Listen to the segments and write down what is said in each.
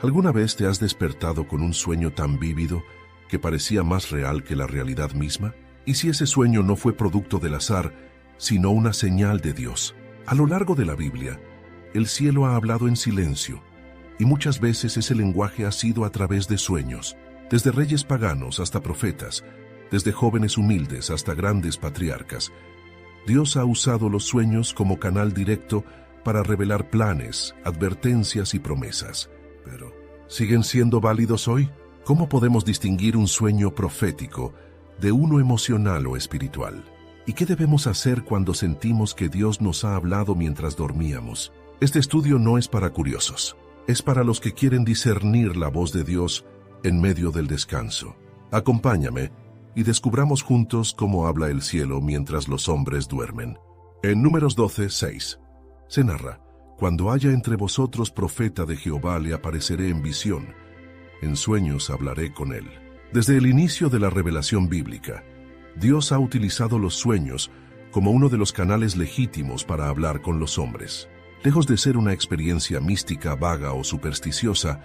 ¿Alguna vez te has despertado con un sueño tan vívido que parecía más real que la realidad misma? ¿Y si ese sueño no fue producto del azar, sino una señal de Dios? A lo largo de la Biblia, el cielo ha hablado en silencio, y muchas veces ese lenguaje ha sido a través de sueños, desde reyes paganos hasta profetas, desde jóvenes humildes hasta grandes patriarcas. Dios ha usado los sueños como canal directo para revelar planes, advertencias y promesas. Pero, ¿siguen siendo válidos hoy? ¿Cómo podemos distinguir un sueño profético de uno emocional o espiritual? ¿Y qué debemos hacer cuando sentimos que Dios nos ha hablado mientras dormíamos? Este estudio no es para curiosos, es para los que quieren discernir la voz de Dios en medio del descanso. Acompáñame y descubramos juntos cómo habla el cielo mientras los hombres duermen. En Números 12:6 se narra: cuando haya entre vosotros profeta de Jehová, le apareceré en visión, en sueños hablaré con él. Desde el inicio de la revelación bíblica, Dios ha utilizado los sueños como uno de los canales legítimos para hablar con los hombres. Lejos de ser una experiencia mística, vaga o supersticiosa,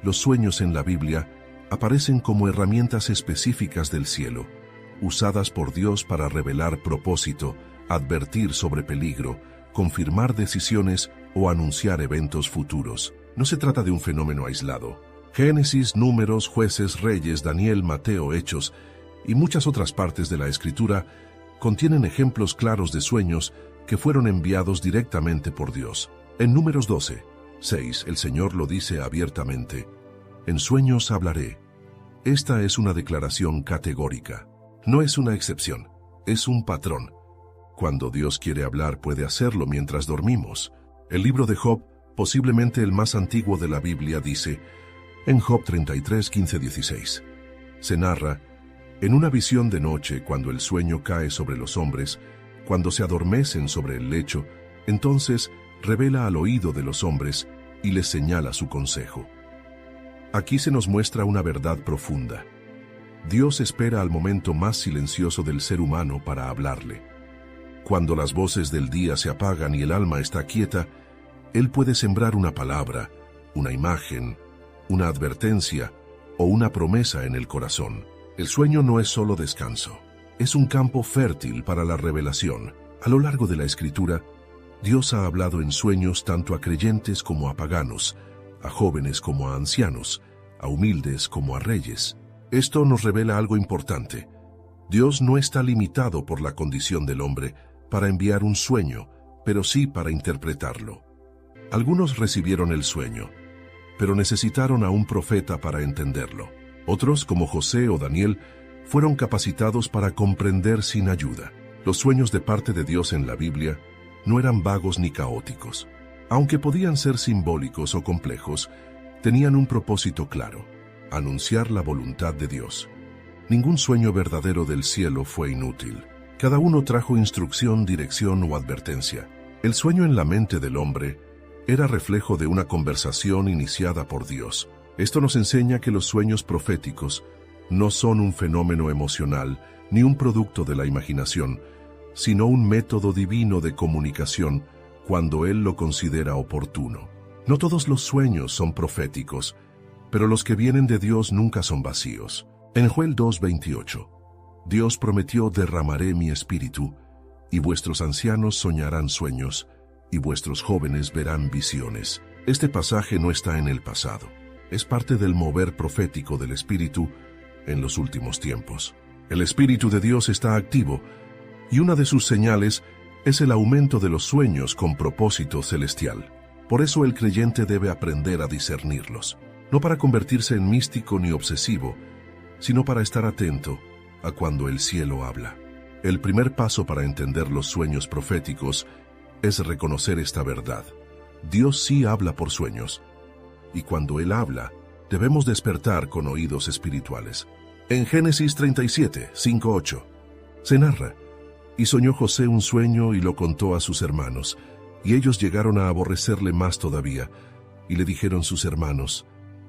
los sueños en la Biblia aparecen como herramientas específicas del cielo, usadas por Dios para revelar propósito, advertir sobre peligro, confirmar decisiones o anunciar eventos futuros. No se trata de un fenómeno aislado. Génesis, Números, Jueces, Reyes, Daniel, Mateo, Hechos y muchas otras partes de la Escritura contienen ejemplos claros de sueños que fueron enviados directamente por Dios. En Números 12:6 el Señor lo dice abiertamente: en sueños hablaré. Esta es una declaración categórica. No es una excepción, es un patrón. Cuando Dios quiere hablar, puede hacerlo mientras dormimos. El libro de Job, posiblemente el más antiguo de la Biblia, dice, en Job 33:15-16, se narra: en una visión de noche, cuando el sueño cae sobre los hombres, cuando se adormecen sobre el lecho, entonces revela al oído de los hombres y les señala su consejo. Aquí se nos muestra una verdad profunda. Dios espera al momento más silencioso del ser humano para hablarle. Cuando las voces del día se apagan y el alma está quieta, Él puede sembrar una palabra, una imagen, una advertencia o una promesa en el corazón. El sueño no es solo descanso, es un campo fértil para la revelación. A lo largo de la Escritura, Dios ha hablado en sueños tanto a creyentes como a paganos, a jóvenes como a ancianos, a humildes como a reyes. Esto nos revela algo importante. Dios no está limitado por la condición del hombre para enviar un sueño, pero sí para interpretarlo. Algunos recibieron el sueño, pero necesitaron a un profeta para entenderlo. Otros, como José o Daniel, fueron capacitados para comprender sin ayuda. Los sueños de parte de Dios en la Biblia no eran vagos ni caóticos. Aunque podían ser simbólicos o complejos, tenían un propósito claro: anunciar la voluntad de Dios. Ningún sueño verdadero del cielo fue inútil. Cada uno trajo instrucción, dirección o advertencia. El sueño en la mente del hombre era reflejo de una conversación iniciada por Dios. Esto nos enseña que los sueños proféticos no son un fenómeno emocional ni un producto de la imaginación, sino un método divino de comunicación cuando Él lo considera oportuno. No todos los sueños son proféticos, pero los que vienen de Dios nunca son vacíos. En Joel 2:28, Dios prometió: derramaré mi espíritu, y vuestros ancianos soñarán sueños, y vuestros jóvenes verán visiones. Este pasaje no está en el pasado, es parte del mover profético del Espíritu en los últimos tiempos. El Espíritu de Dios está activo, y una de sus señales es el aumento de los sueños con propósito celestial. Por eso el creyente debe aprender a discernirlos, no para convertirse en místico ni obsesivo, sino para estar atento a cuando el cielo habla. El primer paso para entender los sueños proféticos es reconocer esta verdad. Dios sí habla por sueños, y cuando Él habla, debemos despertar con oídos espirituales. En Génesis 37:5-8, se narra: y soñó José un sueño y lo contó a sus hermanos, y ellos llegaron a aborrecerle más todavía, y le dijeron sus hermanos: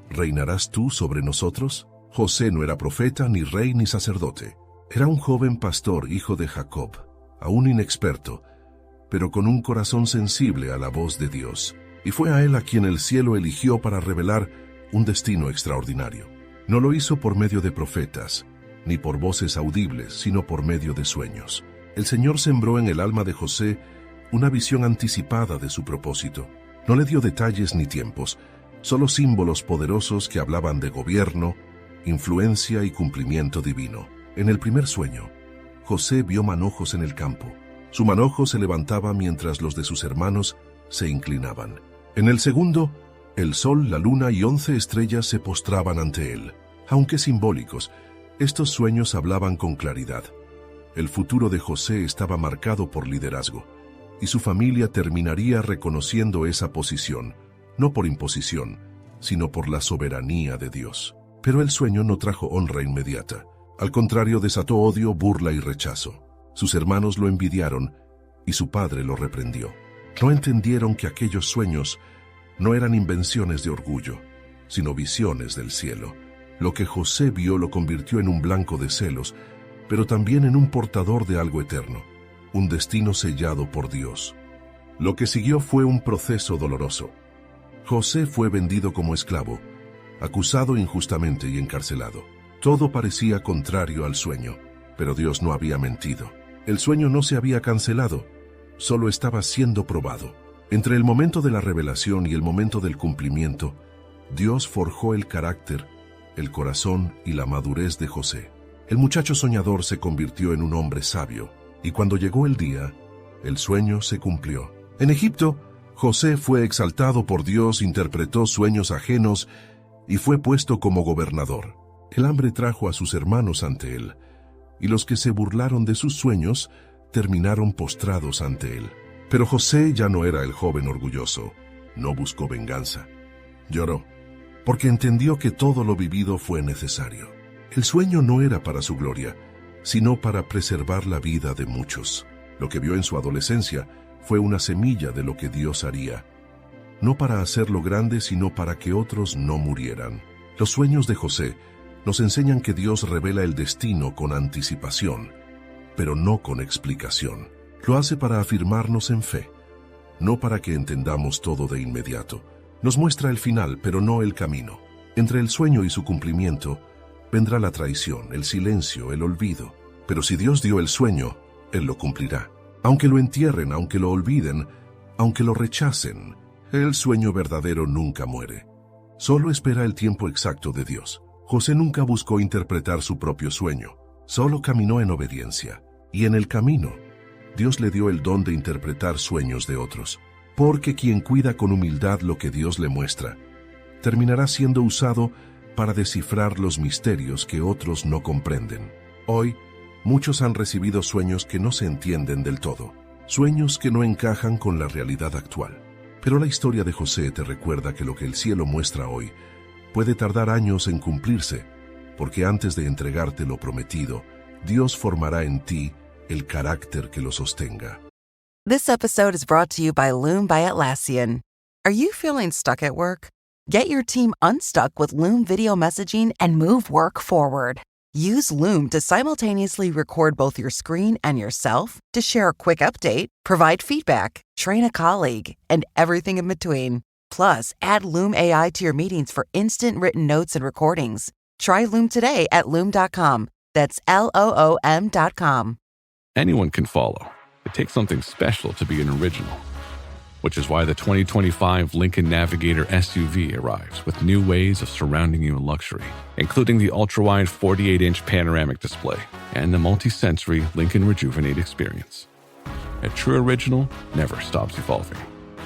¿reinarás tú sobre nosotros? José no era profeta, ni rey, ni sacerdote. Era un joven pastor, hijo de Jacob, aún inexperto, pero con un corazón sensible a la voz de Dios. Y fue a él a quien el cielo eligió para revelar un destino extraordinario. No lo hizo por medio de profetas, ni por voces audibles, sino por medio de sueños. El Señor sembró en el alma de José una visión anticipada de su propósito. No le dio detalles ni tiempos, solo símbolos poderosos que hablaban de gobierno, influencia y cumplimiento divino. En el primer sueño, José vio manojos en el campo. Su manojo se levantaba mientras los de sus hermanos se inclinaban. En el segundo, el sol, la luna y 11 estrellas se postraban ante él. Aunque simbólicos, estos sueños hablaban con claridad. El futuro de José estaba marcado por liderazgo, y su familia terminaría reconociendo esa posición, no por imposición, sino por la soberanía de Dios. Pero el sueño no trajo honra inmediata. Al contrario, desató odio, burla y rechazo. Sus hermanos lo envidiaron y su padre lo reprendió. No entendieron que aquellos sueños no eran invenciones de orgullo, sino visiones del cielo. Lo que José vio lo convirtió en un blanco de celos, pero también en un portador de algo eterno, un destino sellado por Dios. Lo que siguió fue un proceso doloroso. José fue vendido como esclavo, acusado injustamente y encarcelado. Todo parecía contrario al sueño, pero Dios no había mentido. El sueño no se había cancelado, solo estaba siendo probado. Entre el momento de la revelación y el momento del cumplimiento, Dios forjó el carácter, el corazón y la madurez de José. El muchacho soñador se convirtió en un hombre sabio, y cuando llegó el día, el sueño se cumplió. En Egipto, José fue exaltado por Dios, interpretó sueños ajenos y fue puesto como gobernador. El hambre trajo a sus hermanos ante él, y los que se burlaron de sus sueños terminaron postrados ante él. Pero José ya no era el joven orgulloso, no buscó venganza. Lloró, porque entendió que todo lo vivido fue necesario. El sueño no era para su gloria, sino para preservar la vida de muchos. Lo que vio en su adolescencia fue una semilla de lo que Dios haría, no para hacerlo grande, sino para que otros no murieran. Los sueños de José nos enseñan que Dios revela el destino con anticipación, pero no con explicación. Lo hace para afirmarnos en fe, no para que entendamos todo de inmediato. Nos muestra el final, pero no el camino. Entre el sueño y su cumplimiento vendrá la traición, el silencio, el olvido. Pero si Dios dio el sueño, Él lo cumplirá. Aunque lo entierren, aunque lo olviden, aunque lo rechacen, el sueño verdadero nunca muere. Solo espera el tiempo exacto de Dios. José nunca buscó interpretar su propio sueño, solo caminó en obediencia. Y en el camino, Dios le dio el don de interpretar sueños de otros. Porque quien cuida con humildad lo que Dios le muestra, terminará siendo usado para descifrar los misterios que otros no comprenden. Hoy, muchos han recibido sueños que no se entienden del todo, sueños que no encajan con la realidad actual. Pero la historia de José te recuerda que lo que el cielo muestra hoy puede tardar años en cumplirse, porque antes de entregarte lo prometido, Dios formará en ti el carácter que lo sostenga. This episode is brought to you by Loom by Atlassian. Are you feeling stuck at work? Get your team unstuck with Loom video messaging and move work forward. Use Loom to simultaneously record both your screen and yourself to share a quick update, provide feedback, train a colleague, and everything in between. Plus, add Loom AI to your meetings for instant written notes and recordings. Try Loom today at Loom.com. That's LOOM.com. Anyone can follow. It takes something special to be an original. Which is why the 2025 Lincoln Navigator SUV arrives with new ways of surrounding you in luxury, including the ultra-wide 48-inch panoramic display and the multi-sensory Lincoln Rejuvenate experience. A true original never stops evolving.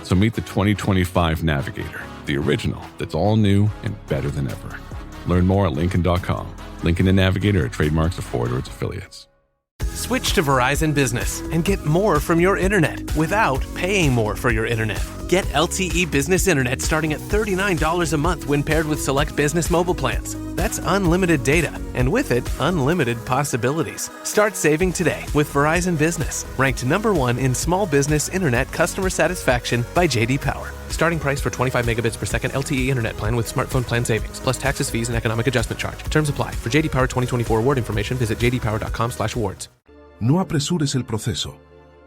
So meet the 2025 Navigator, the original that's all new and better than ever. Learn more at Lincoln.com. Lincoln and Navigator are trademarks of Ford or its affiliates. Switch to Verizon Business and get more from your internet without paying more for your internet. Get LTE Business Internet starting at $39 a month when paired with select business mobile plans. That's unlimited data, and with it, unlimited possibilities. Start saving today with Verizon Business, ranked #1 in small business internet customer satisfaction by J.D. Power. Starting price for 25 megabits per second LTE internet plan with smartphone plan savings, plus taxes, fees, and economic adjustment charge. Terms apply. For J.D. Power 2024 award information, visit jdpower.com/awards. No apresures el proceso.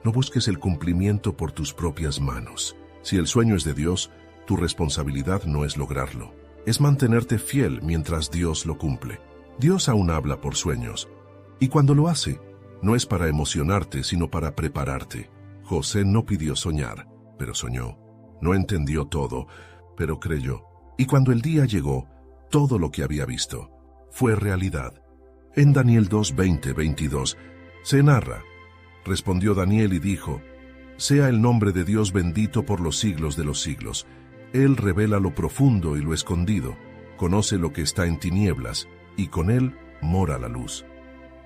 No busques el cumplimiento por tus propias manos. Si el sueño es de Dios, tu responsabilidad no es lograrlo, es mantenerte fiel mientras Dios lo cumple. Dios aún habla por sueños, y cuando lo hace, no es para emocionarte, sino para prepararte. José no pidió soñar, pero soñó. No entendió todo, pero creyó. Y cuando el día llegó, todo lo que había visto fue realidad. En Daniel 2:20-22 se narra: respondió Daniel y dijo: sea el nombre de Dios bendito por los siglos de los siglos. Él revela lo profundo y lo escondido, conoce lo que está en tinieblas, y con él mora la luz.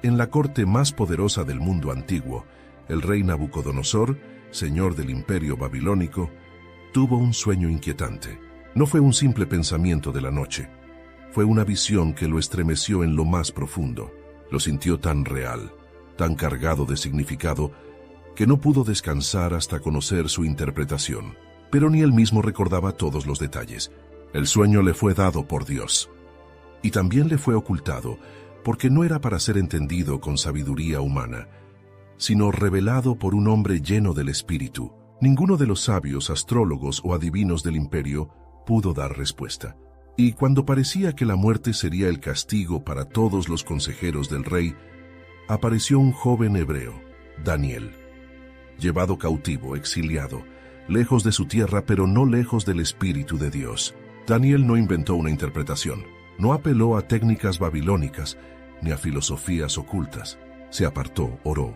En la corte más poderosa del mundo antiguo, el rey Nabucodonosor, señor del imperio babilónico, tuvo un sueño inquietante. No fue un simple pensamiento de la noche. Fue una visión que lo estremeció en lo más profundo. Lo sintió tan real, tan cargado de significado, que no pudo descansar hasta conocer su interpretación. Pero ni él mismo recordaba todos los detalles. El sueño le fue dado por Dios. Y también le fue ocultado, porque no era para ser entendido con sabiduría humana, sino revelado por un hombre lleno del Espíritu. Ninguno de los sabios, astrólogos o adivinos del imperio pudo dar respuesta. Y cuando parecía que la muerte sería el castigo para todos los consejeros del rey, apareció un joven hebreo, Daniel, llevado cautivo, exiliado, lejos de su tierra, pero no lejos del Espíritu de Dios. Daniel no inventó una interpretación, no apeló a técnicas babilónicas, ni a filosofías ocultas. Se apartó, oró,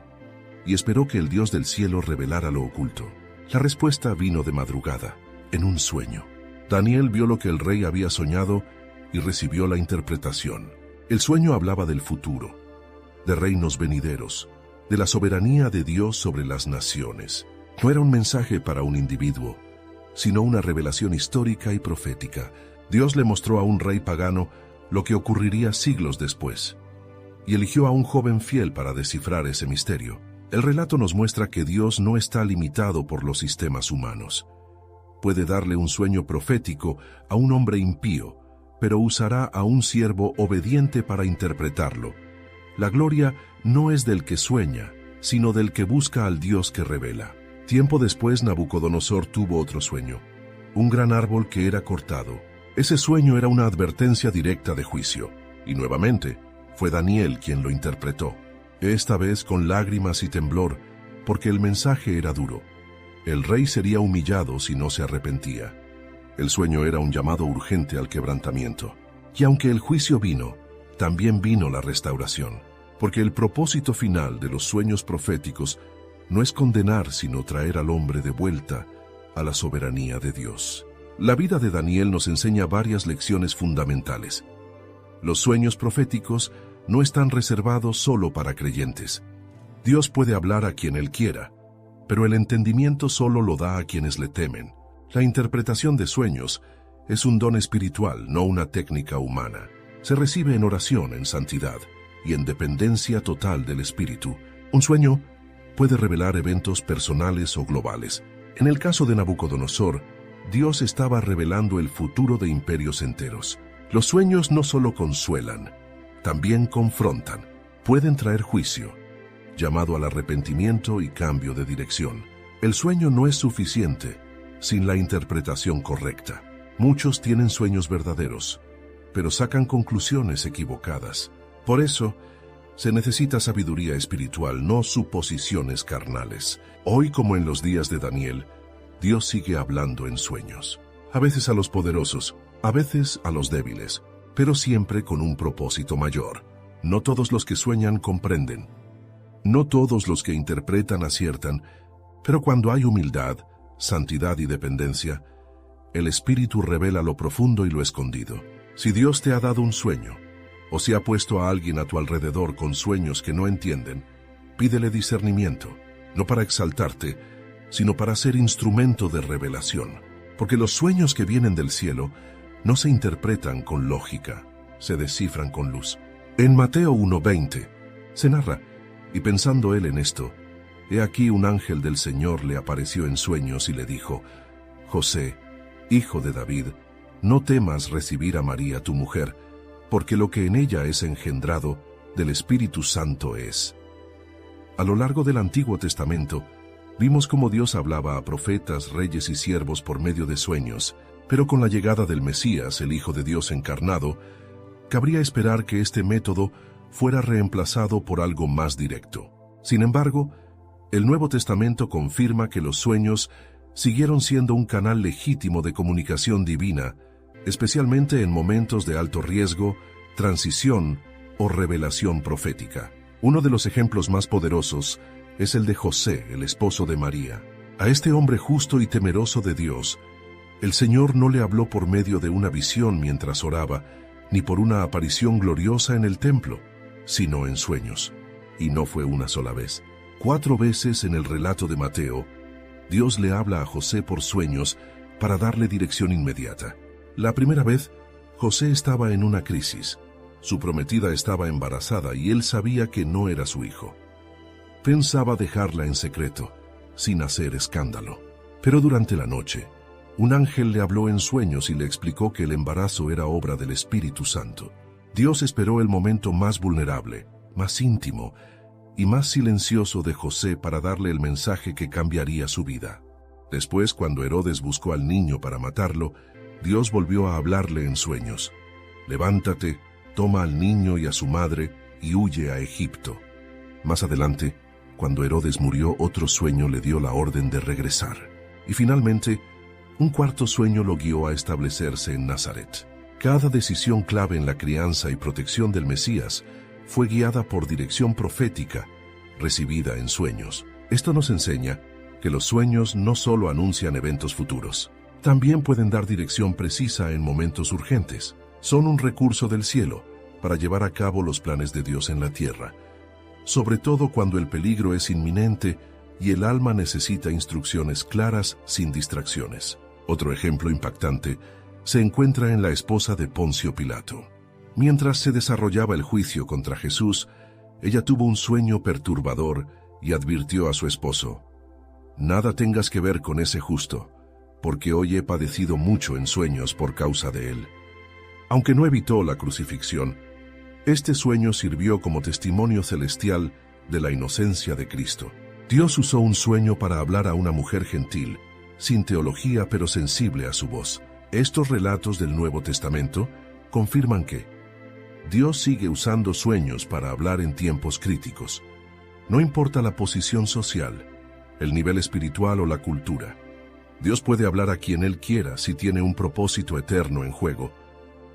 y esperó que el Dios del cielo revelara lo oculto. La respuesta vino de madrugada, en un sueño. Daniel vio lo que el rey había soñado y recibió la interpretación. El sueño hablaba del futuro, de reinos venideros, de la soberanía de Dios sobre las naciones. No era un mensaje para un individuo, sino una revelación histórica y profética. Dios le mostró a un rey pagano lo que ocurriría siglos después, y eligió a un joven fiel para descifrar ese misterio. El relato nos muestra que Dios no está limitado por los sistemas humanos. Puede darle un sueño profético a un hombre impío, pero usará a un siervo obediente para interpretarlo. La gloria no es del que sueña, sino del que busca al Dios que revela. Tiempo después, Nabucodonosor tuvo otro sueño, un gran árbol que era cortado. Ese sueño era una advertencia directa de juicio, y nuevamente fue Daniel quien lo interpretó, esta vez con lágrimas y temblor, porque el mensaje era duro. El rey sería humillado si no se arrepentía. El sueño era un llamado urgente al quebrantamiento. Y aunque el juicio vino, también vino la restauración, porque el propósito final de los sueños proféticos no es condenar, sino traer al hombre de vuelta a la soberanía de Dios. La vida de Daniel nos enseña varias lecciones fundamentales. Los sueños proféticos no están reservados solo para creyentes. Dios puede hablar a quien Él quiera, pero el entendimiento solo lo da a quienes le temen. La interpretación de sueños es un don espiritual, no una técnica humana. Se recibe en oración, en santidad y en dependencia total del Espíritu. Un sueño puede revelar eventos personales o globales. En el caso de Nabucodonosor, Dios estaba revelando el futuro de imperios enteros. Los sueños no solo consuelan, también confrontan. Pueden traer juicio, llamado al arrepentimiento y cambio de dirección. El sueño no es suficiente sin la interpretación correcta. Muchos tienen sueños verdaderos, pero sacan conclusiones equivocadas. Por eso, se necesita sabiduría espiritual, no suposiciones carnales. Hoy, como en los días de Daniel, Dios sigue hablando en sueños. A veces a los poderosos, a veces a los débiles, pero siempre con un propósito mayor. No todos los que sueñan comprenden. No todos los que interpretan aciertan, pero cuando hay humildad, santidad y dependencia, el Espíritu revela lo profundo y lo escondido. Si Dios te ha dado un sueño, o si ha puesto a alguien a tu alrededor con sueños que no entienden, pídele discernimiento, no para exaltarte, sino para ser instrumento de revelación. Porque los sueños que vienen del cielo no se interpretan con lógica, se descifran con luz. En Mateo 1:20 se narra: y pensando él en esto, he aquí un ángel del Señor le apareció en sueños y le dijo: José, hijo de David, no temas recibir a María tu mujer, porque lo que en ella es engendrado del Espíritu Santo es. A lo largo del Antiguo Testamento, vimos cómo Dios hablaba a profetas, reyes y siervos por medio de sueños, Pero con la llegada del Mesías, el Hijo de Dios encarnado, cabría esperar que este método fuera reemplazado por algo más directo. Sin embargo, el Nuevo Testamento confirma que los sueños siguieron siendo un canal legítimo de comunicación divina, especialmente en momentos de alto riesgo, transición o revelación profética. Uno de los ejemplos más poderosos es el de José, el esposo de María. A este hombre justo y temeroso de Dios, el Señor no le habló por medio de una visión mientras oraba, ni por una aparición gloriosa en el templo, sino en sueños. Y no fue una sola vez. 4 veces en el relato de Mateo, Dios le habla a José por sueños para darle dirección inmediata. La primera vez, José estaba en una crisis. Su prometida estaba embarazada y él sabía que no era su hijo. Pensaba dejarla en secreto, sin hacer escándalo. Pero durante la noche, un ángel le habló en sueños y le explicó que el embarazo era obra del Espíritu Santo. Dios esperó el momento más vulnerable, más íntimo y más silencioso de José para darle el mensaje que cambiaría su vida. Después, cuando Herodes buscó al niño para matarlo, Dios volvió a hablarle en sueños. Levántate, toma al niño y a su madre y huye a Egipto. Más adelante, cuando Herodes murió, otro sueño le dio la orden de regresar. Y finalmente, un cuarto sueño lo guió a establecerse en Nazaret. Cada decisión clave en la crianza y protección del Mesías fue guiada por dirección profética, recibida en sueños. Esto nos enseña que los sueños no solo anuncian eventos futuros, también pueden dar dirección precisa en momentos urgentes. Son un recurso del cielo para llevar a cabo los planes de Dios en la tierra, sobre todo cuando el peligro es inminente y el alma necesita instrucciones claras sin distracciones. Otro ejemplo impactante se encuentra en la esposa de Poncio Pilato. Mientras se desarrollaba el juicio contra Jesús, ella tuvo un sueño perturbador y advirtió a su esposo: «Nada tengas que ver con ese justo, porque hoy he padecido mucho en sueños por causa de él». Aunque no evitó la crucifixión, este sueño sirvió como testimonio celestial de la inocencia de Cristo. Dios usó un sueño para hablar a una mujer gentil, sin teología pero sensible a su voz. Estos relatos del Nuevo Testamento confirman que Dios sigue usando sueños para hablar en tiempos críticos. No importa la posición social, el nivel espiritual o la cultura. Dios puede hablar a quien Él quiera si tiene un propósito eterno en juego.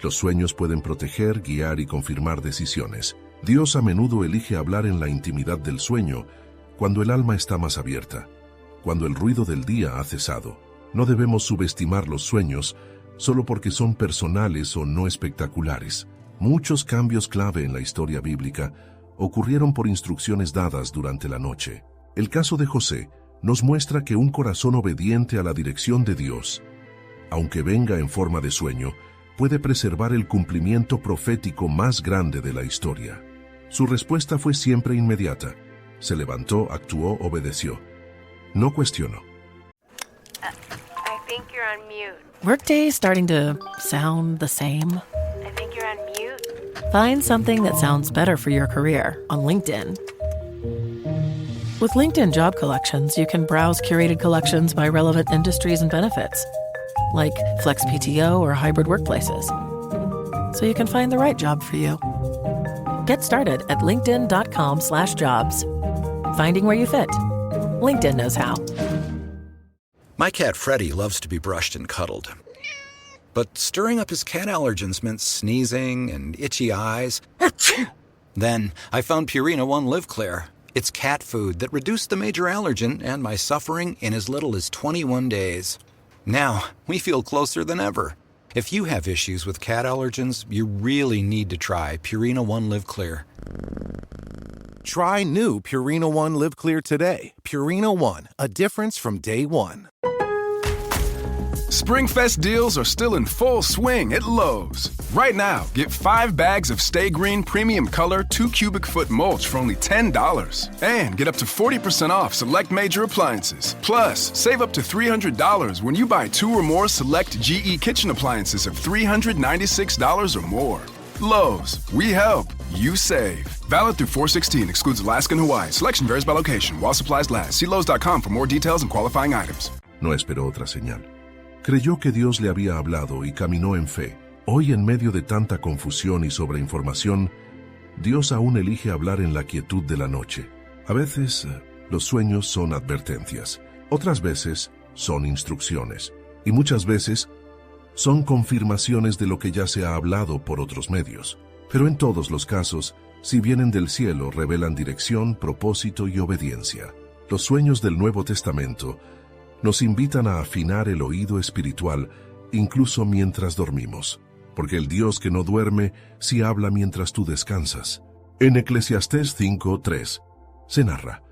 Los sueños pueden proteger, guiar y confirmar decisiones. Dios a menudo elige hablar en la intimidad del sueño cuando el alma está más abierta, cuando el ruido del día ha cesado. No debemos subestimar los sueños solo porque son personales o no espectaculares. Muchos cambios clave en la historia bíblica ocurrieron por instrucciones dadas durante la noche. El caso de José nos muestra que un corazón obediente a la dirección de Dios, aunque venga en forma de sueño, puede preservar el cumplimiento profético más grande de la historia. Su respuesta fue siempre inmediata. Se levantó, actuó, obedeció. No cuestionó. I think you're on mute. Workday starting to sound the same? I think you're on mute. Find something that sounds better for your career on LinkedIn. With LinkedIn Job Collections, you can browse curated collections by relevant industries and benefits, like flex PTO or hybrid workplaces, so you can find the right job for you. Get started at linkedin.com/jobs. Finding where you fit. LinkedIn knows how. My cat Freddie loves to be brushed and cuddled. But stirring up his cat allergens meant sneezing and itchy eyes. Then I found Purina One Live Clear. It's cat food that reduced the major allergen and my suffering in as little as 21 days. Now, we feel closer than ever. If you have issues with cat allergens, you really need to try Purina One Live Clear. Try new Purina One Live Clear today. Purina One, a difference from day one. SpringFest deals are still in full swing at Lowe's. Right now, get 5 bags of Stay Green Premium Color 2 cubic foot mulch for only $10. And get up to 40% off select major appliances. Plus, save up to $300 when you buy 2 or more select GE kitchen appliances of $396 or more. Lowe's, we help, you save. Valid through 4/16, excludes Alaska and Hawaii. Selection varies by location. While supplies last. See Lowe's.com for more details and qualifying items. No esperó otra señal. Creyó que Dios le había hablado y caminó en fe. Hoy, en medio de tanta confusión y sobreinformación, Dios aún elige hablar en la quietud de la noche. A veces, los sueños son advertencias. Otras veces, son instrucciones. Y muchas veces, son confirmaciones de lo que ya se ha hablado por otros medios. Pero en todos los casos, si vienen del cielo, revelan dirección, propósito y obediencia. Los sueños del Nuevo Testamento nos invitan a afinar el oído espiritual incluso mientras dormimos, porque el Dios que no duerme sí habla mientras tú descansas. En Eclesiastés 5:3 se narra: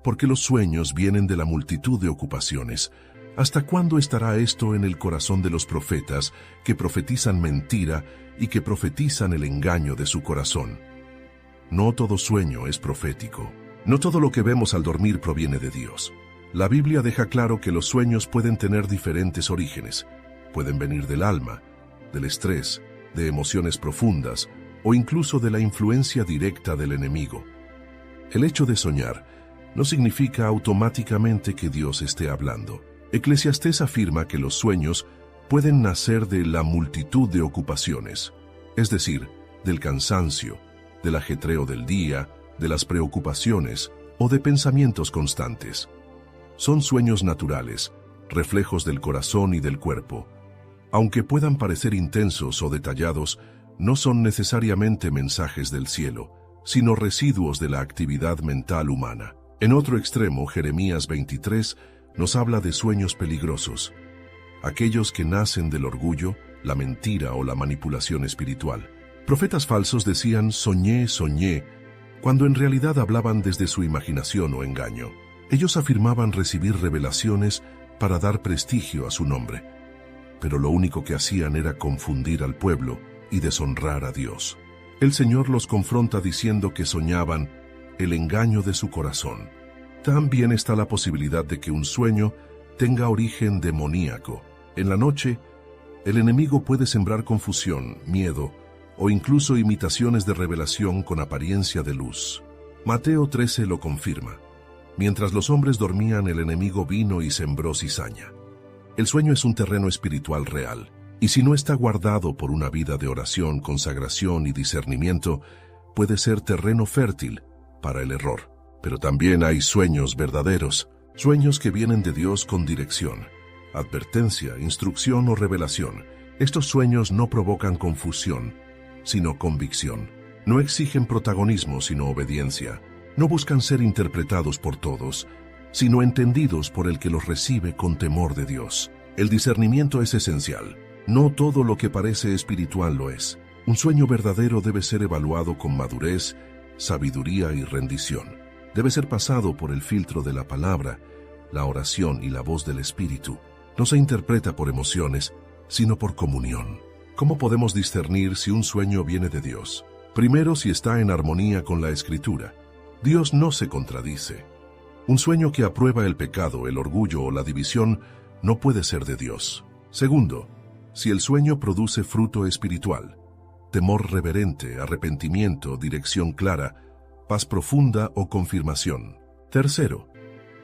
porque los sueños vienen de la multitud de ocupaciones. ¿Hasta cuándo estará esto en el corazón de los profetas que profetizan mentira y que profetizan el engaño de su corazón? No todo sueño es profético. No todo lo que vemos al dormir proviene de Dios. La Biblia deja claro que los sueños pueden tener diferentes orígenes. Pueden venir del alma, del estrés, de emociones profundas o incluso de la influencia directa del enemigo. El hecho de soñar no significa automáticamente que Dios esté hablando. Eclesiastés afirma que los sueños pueden nacer de la multitud de ocupaciones, es decir, del cansancio, del ajetreo del día, de las preocupaciones o de pensamientos constantes. Son sueños naturales, reflejos del corazón y del cuerpo. Aunque puedan parecer intensos o detallados, no son necesariamente mensajes del cielo, sino residuos de la actividad mental humana. En otro extremo, Jeremías 23 nos habla de sueños peligrosos, aquellos que nacen del orgullo, la mentira o la manipulación espiritual. Profetas falsos decían «soñé, soñé», cuando en realidad hablaban desde su imaginación o engaño. Ellos afirmaban recibir revelaciones para dar prestigio a su nombre, pero lo único que hacían era confundir al pueblo y deshonrar a Dios. El Señor los confronta diciendo que soñaban el engaño de su corazón. También está la posibilidad de que un sueño tenga origen demoníaco. En la noche, el enemigo puede sembrar confusión, miedo o incluso imitaciones de revelación con apariencia de luz. Mateo 13 lo confirma. Mientras los hombres dormían, el enemigo vino y sembró cizaña. El sueño es un terreno espiritual real, y si no está guardado por una vida de oración, consagración y discernimiento, puede ser terreno fértil para el error. Pero también hay sueños verdaderos, sueños que vienen de Dios con dirección, advertencia, instrucción o revelación. Estos sueños no provocan confusión, sino convicción. No exigen protagonismo, sino obediencia. No buscan ser interpretados por todos, sino entendidos por el que los recibe con temor de Dios. El discernimiento es esencial. No todo lo que parece espiritual lo es. Un sueño verdadero debe ser evaluado con madurez, sabiduría y rendición. Debe ser pasado por el filtro de la palabra, la oración y la voz del Espíritu. No se interpreta por emociones, sino por comunión. ¿Cómo podemos discernir si un sueño viene de Dios? Primero, si está en armonía con la Escritura. Dios no se contradice. Un sueño que aprueba el pecado, el orgullo o la división no puede ser de Dios. Segundo, si el sueño produce fruto espiritual, temor reverente, arrepentimiento, dirección clara, paz profunda o confirmación. Tercero,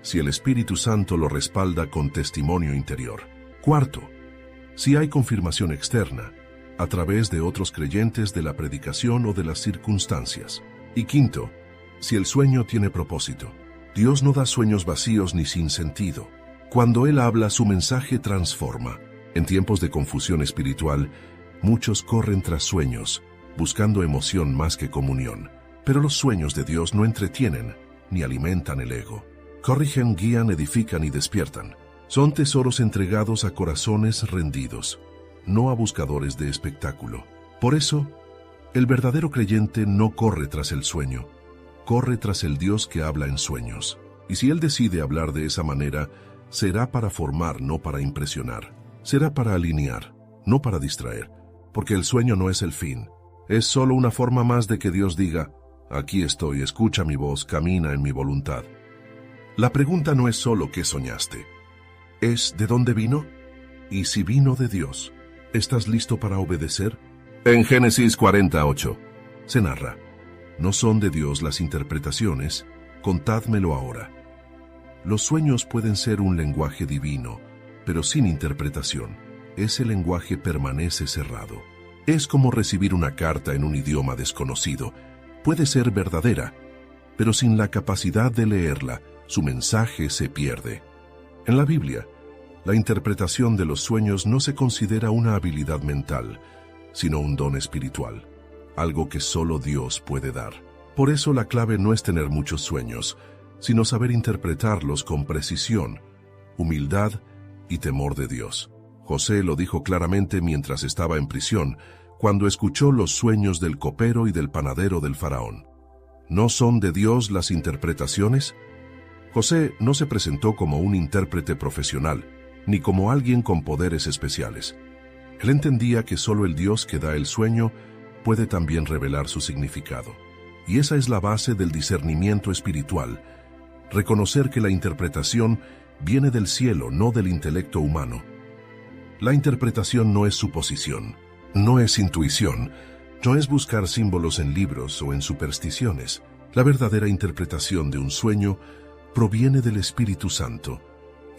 si el Espíritu Santo lo respalda con testimonio interior. Cuarto, si hay confirmación externa, a través de otros creyentes de la predicación o de las circunstancias. Y quinto, si el sueño tiene propósito. Dios no da sueños vacíos ni sin sentido. Cuando Él habla, su mensaje transforma. En tiempos de confusión espiritual, muchos corren tras sueños, buscando emoción más que comunión. Pero los sueños de Dios no entretienen ni alimentan el ego. Corrigen, guían, edifican y despiertan. Son tesoros entregados a corazones rendidos, no a buscadores de espectáculo. Por eso, el verdadero creyente no corre tras el sueño, corre tras el Dios que habla en sueños. Y si Él decide hablar de esa manera, será para formar, no para impresionar. Será para alinear, no para distraer, porque el sueño no es el fin. Es solo una forma más de que Dios diga, aquí estoy, escucha mi voz, camina en mi voluntad. La pregunta no es solo qué soñaste, es ¿de dónde vino? Y si vino de Dios, ¿estás listo para obedecer? En Génesis 48 se narra, no son de Dios las interpretaciones, contádmelo ahora. Los sueños pueden ser un lenguaje divino, pero sin interpretación, ese lenguaje permanece cerrado. Es como recibir una carta en un idioma desconocido. Puede ser verdadera, pero sin la capacidad de leerla, su mensaje se pierde. En la Biblia, la interpretación de los sueños no se considera una habilidad mental, sino un don espiritual, algo que solo Dios puede dar. Por eso la clave no es tener muchos sueños, sino saber interpretarlos con precisión, humildad y temor de Dios. José lo dijo claramente mientras estaba en prisión, cuando escuchó los sueños del copero y del panadero del faraón. ¿No son de Dios las interpretaciones? José no se presentó como un intérprete profesional, ni como alguien con poderes especiales. Él entendía que solo el Dios que da el sueño puede también revelar su significado. Y esa es la base del discernimiento espiritual, reconocer que la interpretación viene del cielo, no del intelecto humano. La interpretación no es suposición, no es intuición, no es buscar símbolos en libros o en supersticiones. La verdadera interpretación de un sueño proviene del Espíritu Santo,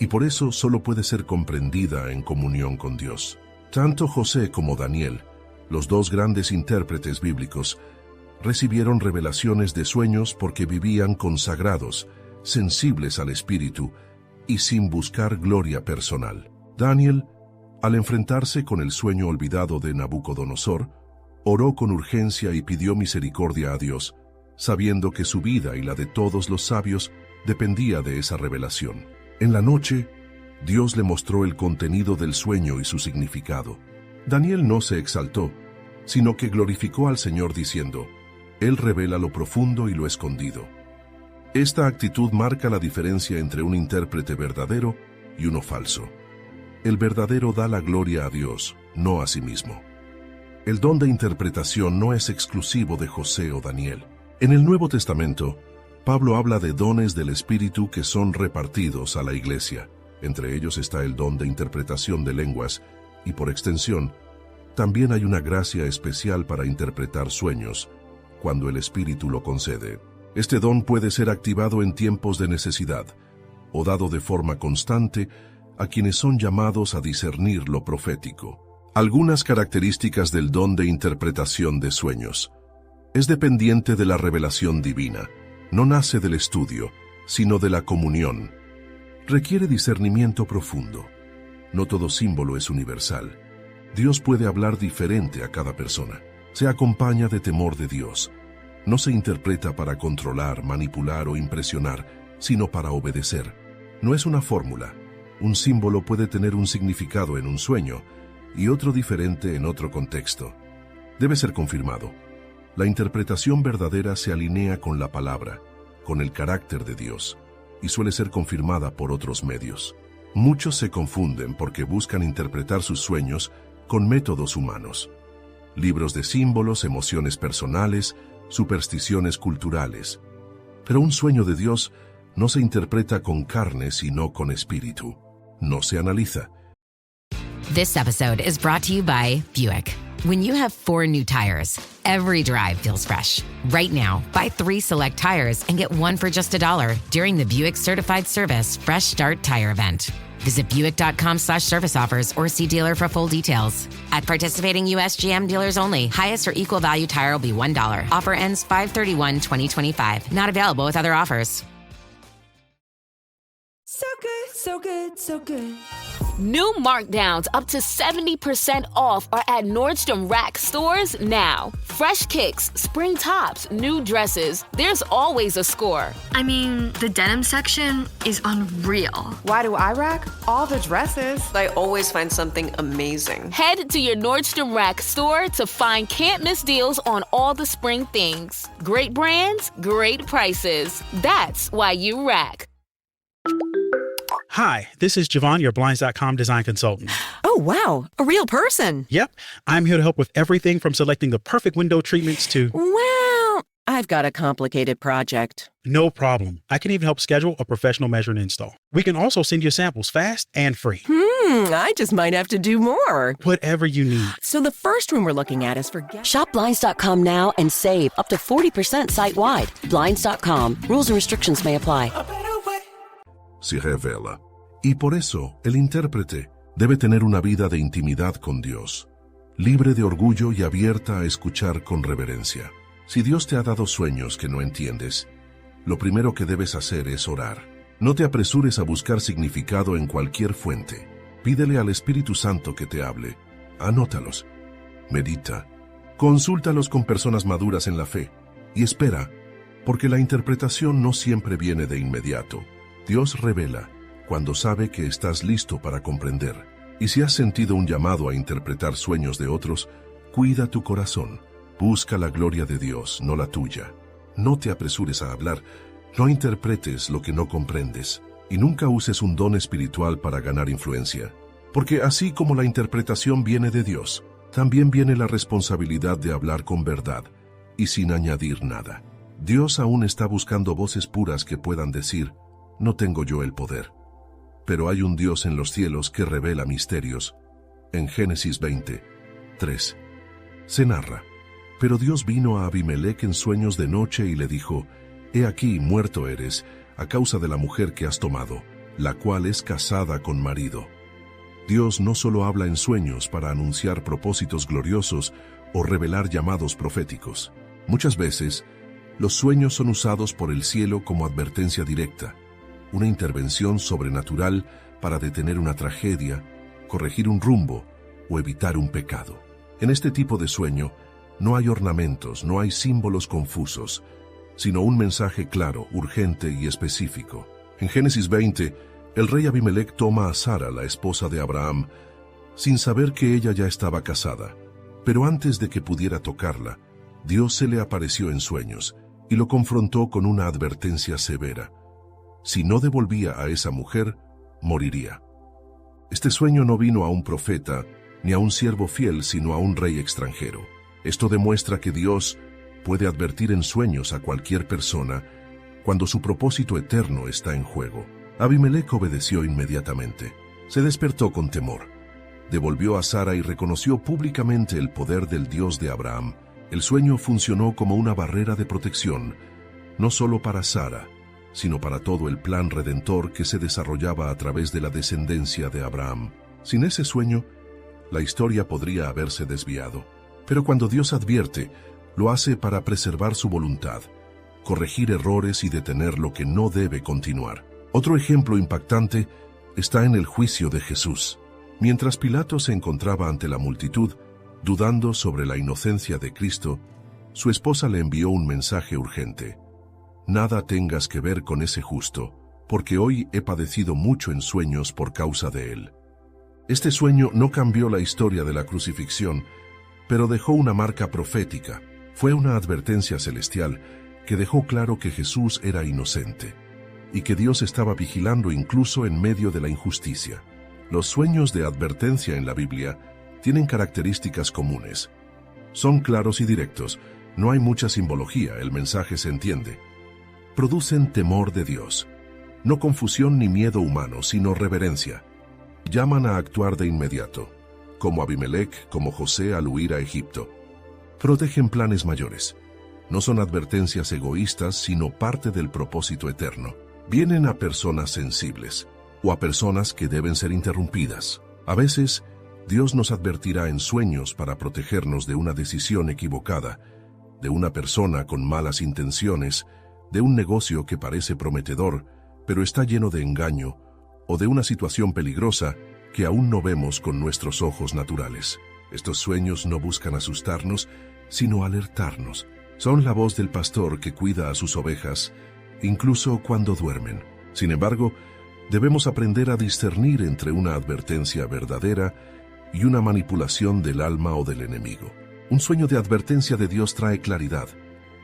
y por eso solo puede ser comprendida en comunión con Dios. Tanto José como Daniel, los dos grandes intérpretes bíblicos, recibieron revelaciones de sueños porque vivían consagrados, sensibles al Espíritu y sin buscar gloria personal. Daniel, al enfrentarse con el sueño olvidado de Nabucodonosor, oró con urgencia y pidió misericordia a Dios, sabiendo que su vida y la de todos los sabios dependía de esa revelación. En la noche, Dios le mostró el contenido del sueño y su significado. Daniel no se exaltó, sino que glorificó al Señor diciendo, Él revela lo profundo y lo escondido. Esta actitud marca la diferencia entre un intérprete verdadero y uno falso. El verdadero da la gloria a Dios, no a sí mismo. El don de interpretación no es exclusivo de José o Daniel. En el Nuevo Testamento, Pablo habla de dones del Espíritu que son repartidos a la Iglesia. Entre ellos está el don de interpretación de lenguas y, por extensión, también hay una gracia especial para interpretar sueños, cuando el Espíritu lo concede. Este don puede ser activado en tiempos de necesidad o dado de forma constante a quienes son llamados a discernir lo profético. Algunas características del don de interpretación de sueños. Es dependiente de la revelación divina. No nace del estudio, sino de la comunión. Requiere discernimiento profundo. No todo símbolo es universal. Dios puede hablar diferente a cada persona. Se acompaña de temor de Dios. No se interpreta para controlar, manipular o impresionar, sino para obedecer. No es una fórmula. Un símbolo puede tener un significado en un sueño y otro diferente en otro contexto. Debe ser confirmado. La interpretación verdadera se alinea con la palabra, con el carácter de Dios, y suele ser confirmada por otros medios. Muchos se confunden porque buscan interpretar sus sueños con métodos humanos. Libros de símbolos, emociones personales, supersticiones culturales. Pero un sueño de Dios no se interpreta con carne, sino con espíritu. No se analiza. This episode is brought to you by Buick. When you have 4 new tires, every drive feels fresh. Right now, buy 3 select tires and get 1 for just $1 during the Buick Certified Service Fresh Start Tire Event. Visit Buick.com/service offers or see dealer for full details. At participating U.S. GM dealers only, highest or equal value tire will be $1. Offer ends 5/31/2025. Not available with other offers. So good, so good, so good. New markdowns up to 70% off are at Nordstrom Rack stores now. Fresh kicks, spring tops, new dresses. There's always a score. I mean, the denim section is unreal. Why do I rack? All the dresses. I always find something amazing. Head to your Nordstrom Rack store to find can't-miss deals on all the spring things. Great brands, great prices. That's why you rack. Hi, this is Javon, your Blinds.com design consultant. Oh, wow. A real person. Yep. I'm here to help with everything from selecting the perfect window treatments to... Well, I've got a complicated project. No problem. I can even help schedule a professional measure and install. We can also send you samples fast and free. I just might have to do more. Whatever you need. So the first room we're looking at is for... Shop Blinds.com now and save up to 40% site-wide. Blinds.com. Rules and restrictions may apply. Se revela. Y por eso, el intérprete debe tener una vida de intimidad con Dios, libre de orgullo y abierta a escuchar con reverencia. Si Dios te ha dado sueños que no entiendes, lo primero que debes hacer es orar. No te apresures a buscar significado en cualquier fuente. Pídele al Espíritu Santo que te hable. Anótalos. Medita. Consúltalos con personas maduras en la fe. Y espera, porque la interpretación no siempre viene de inmediato. Dios revela cuando sabe que estás listo para comprender. Y si has sentido un llamado a interpretar sueños de otros, cuida tu corazón. Busca la gloria de Dios, no la tuya. No te apresures a hablar. No interpretes lo que no comprendes. Y nunca uses un don espiritual para ganar influencia. Porque así como la interpretación viene de Dios, también viene la responsabilidad de hablar con verdad y sin añadir nada. Dios aún está buscando voces puras que puedan decir, no tengo yo el poder. Pero hay un Dios en los cielos que revela misterios. En Génesis 20:3 se narra, pero Dios vino a Abimelec en sueños de noche y le dijo, he aquí muerto eres a causa de la mujer que has tomado, la cual es casada con marido. Dios no solo habla en sueños para anunciar propósitos gloriosos o revelar llamados proféticos. Muchas veces, los sueños son usados por el cielo como advertencia directa, una intervención sobrenatural para detener una tragedia, corregir un rumbo o evitar un pecado. En este tipo de sueño, no hay ornamentos, no hay símbolos confusos, sino un mensaje claro, urgente y específico. En Génesis 20, el rey Abimelec toma a Sara, la esposa de Abraham, sin saber que ella ya estaba casada. Pero antes de que pudiera tocarla, Dios se le apareció en sueños y lo confrontó con una advertencia severa. Si no devolvía a esa mujer, moriría. Este sueño no vino a un profeta ni a un siervo fiel, sino a un rey extranjero. Esto demuestra que Dios puede advertir en sueños a cualquier persona cuando su propósito eterno está en juego. Abimelec obedeció inmediatamente. Se despertó con temor. Devolvió a Sara y reconoció públicamente el poder del Dios de Abraham. El sueño funcionó como una barrera de protección, no solo para Sara, sino para todo el plan redentor que se desarrollaba a través de la descendencia de Abraham. Sin ese sueño, la historia podría haberse desviado. Pero cuando Dios advierte, lo hace para preservar su voluntad, corregir errores y detener lo que no debe continuar. Otro ejemplo impactante está en el juicio de Jesús. Mientras Pilato se encontraba ante la multitud, dudando sobre la inocencia de Cristo, su esposa le envió un mensaje urgente. Nada tengas que ver con ese justo, porque hoy he padecido mucho en sueños por causa de él. Este sueño no cambió la historia de la crucifixión, pero dejó una marca profética. Fue una advertencia celestial que dejó claro que Jesús era inocente y que Dios estaba vigilando incluso en medio de la injusticia. Los sueños de advertencia en la Biblia tienen características comunes. Son claros y directos, no hay mucha simbología, el mensaje se entiende. Producen temor de Dios. No confusión ni miedo humano, sino reverencia. Llaman a actuar de inmediato, como Abimelec, como José al huir a Egipto. Protegen planes mayores. No son advertencias egoístas, sino parte del propósito eterno. Vienen a personas sensibles, o a personas que deben ser interrumpidas. A veces, Dios nos advertirá en sueños para protegernos de una decisión equivocada, de una persona con malas intenciones, de un negocio que parece prometedor, pero está lleno de engaño, o de una situación peligrosa que aún no vemos con nuestros ojos naturales. Estos sueños no buscan asustarnos, sino alertarnos. Son la voz del pastor que cuida a sus ovejas, incluso cuando duermen. Sin embargo, debemos aprender a discernir entre una advertencia verdadera y una manipulación del alma o del enemigo. Un sueño de advertencia de Dios trae claridad,